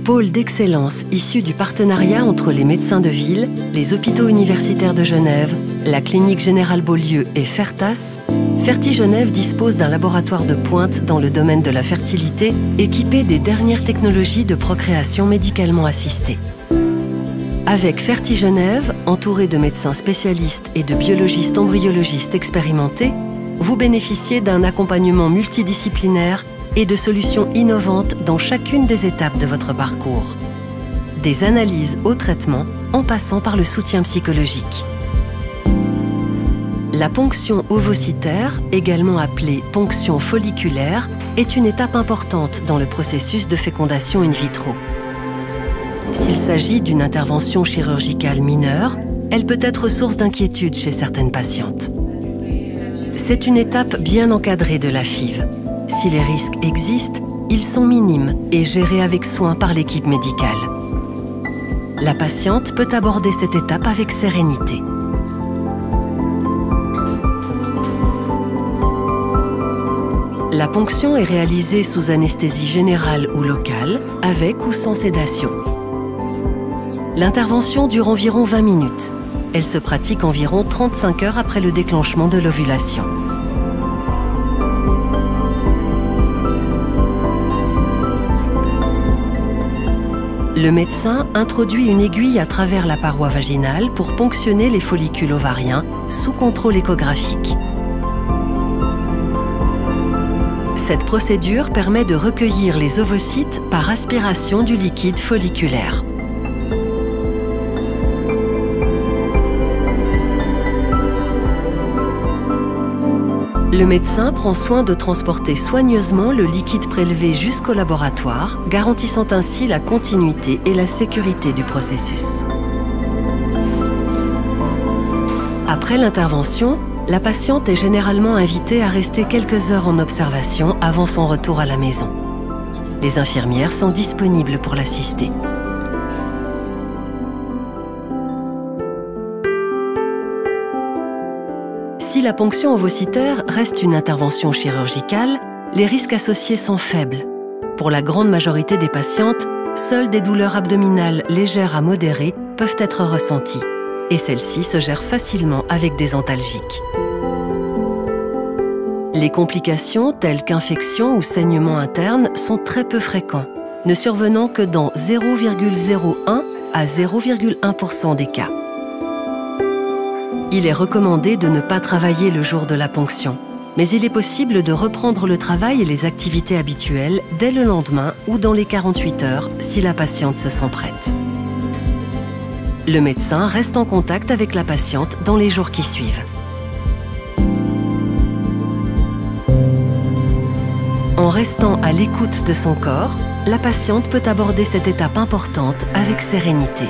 pôle d'excellence issu du partenariat entre les médecins de ville, les hôpitaux universitaires de Genève, la Clinique Générale Beaulieu et Fertas, Ferti-Genève dispose d'un laboratoire de pointe dans le domaine de la fertilité équipé des dernières technologies de procréation médicalement assistée. Avec Ferti-Genève, entouré de médecins spécialistes et de biologistes embryologistes expérimentés, vous bénéficiez d'un accompagnement multidisciplinaire et de solutions innovantes dans chacune des étapes de votre parcours. Des analyses au traitement en passant par le soutien psychologique. La ponction ovocytaire, également appelée ponction folliculaire, est une étape importante dans le processus de fécondation in vitro. S'il s'agit d'une intervention chirurgicale mineure, elle peut être source d'inquiétude chez certaines patientes. C'est une étape bien encadrée de la FIV. Si les risques existent, ils sont minimes et gérés avec soin par l'équipe médicale. La patiente peut aborder cette étape avec sérénité. La ponction est réalisée sous anesthésie générale ou locale, avec ou sans sédation. L'intervention dure environ 20 minutes. Elle se pratique environ 35 heures après le déclenchement de l'ovulation. Le médecin introduit une aiguille à travers la paroi vaginale pour ponctionner les follicules ovariens sous contrôle échographique. Cette procédure permet de recueillir les ovocytes par aspiration du liquide folliculaire. Le médecin prend soin de transporter soigneusement le liquide prélevé jusqu'au laboratoire, garantissant ainsi la continuité et la sécurité du processus. Après l'intervention, la patiente est généralement invitée à rester quelques heures en observation avant son retour à la maison. Les infirmières sont disponibles pour l'assister. Si la ponction ovocytaire reste une intervention chirurgicale, les risques associés sont faibles. Pour la grande majorité des patientes, seules des douleurs abdominales légères à modérées peuvent être ressenties, et celles-ci se gèrent facilement avec des antalgiques. Les complications telles qu'infections ou saignements internes sont très peu fréquents, ne survenant que dans 0,01 à 0,1% des cas. Il est recommandé de ne pas travailler le jour de la ponction, mais il est possible de reprendre le travail et les activités habituelles dès le lendemain ou dans les 48 heures si la patiente se sent prête. Le médecin reste en contact avec la patiente dans les jours qui suivent. En restant à l'écoute de son corps, la patiente peut aborder cette étape importante avec sérénité.